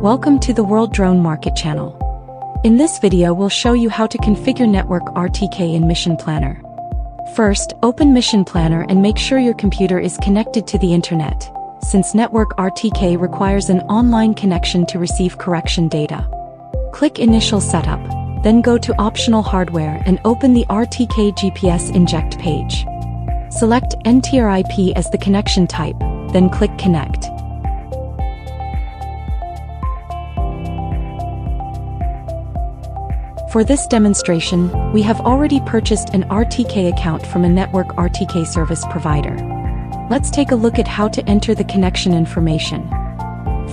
Welcome to the World Drone Market channel. In this video we'll show you how to configure Network RTK in Mission Planner. First, open Mission Planner and make sure your computer is connected to the internet, since Network RTK requires an online connection to receive correction data. Click Initial Setup, then go to Optional Hardware and open the RTK GPS Inject page. Select Enter IP as the connection type, then click Connect. For this demonstration, we have already purchased an RTK account from a Network RTK service provider. Let's take a look at how to enter the connection information.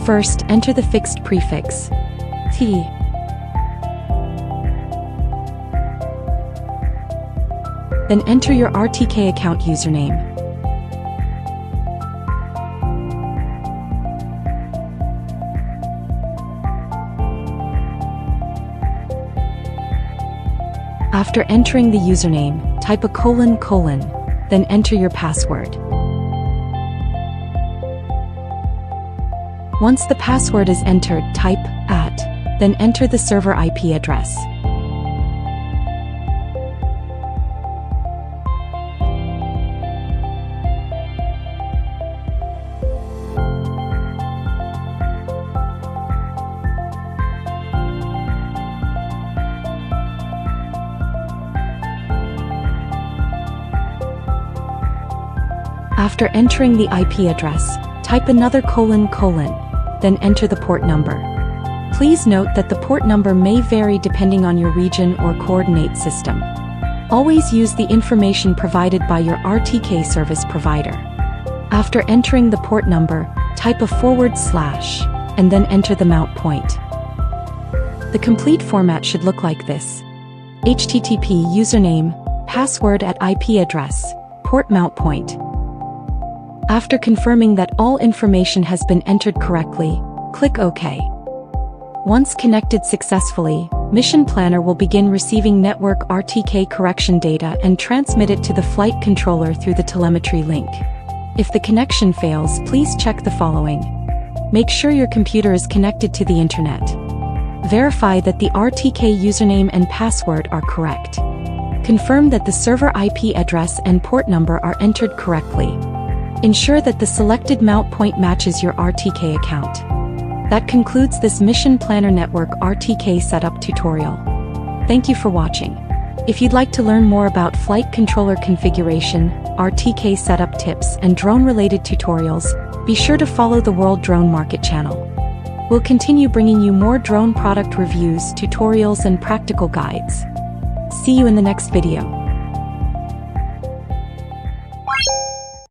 First, enter the fixed prefix T. Then enter your RTK account username. After entering the username, type a : then enter your password. Once the password is entered, type @ then enter the server IP address. After entering the IP address, type another : then enter the port number. Please note that the port number may vary depending on your region or coordinate system. Always use the information provided by your RTK service provider. After entering the port number, type a / and then enter the mount point. The complete format should look like this: HTTP username, password @ IP address, port mount point. After confirming that all information has been entered correctly, click OK. Once connected successfully, Mission Planner will begin receiving Network RTK correction data and transmit it to the flight controller through the telemetry link. If the connection fails, please check the following. Make sure your computer is connected to the internet. Verify that the RTK username and password are correct. Confirm that the server IP address and port number are entered correctly. Ensure that the selected mount point matches your RTK account. That concludes this Mission Planner Network RTK setup tutorial. Thank you for watching. If you'd like to learn more about flight controller configuration, RTK setup tips, and drone-related tutorials, be sure to follow the World Drone Market channel. We'll continue bringing you more drone product reviews, tutorials, and practical guides. See you in the next video.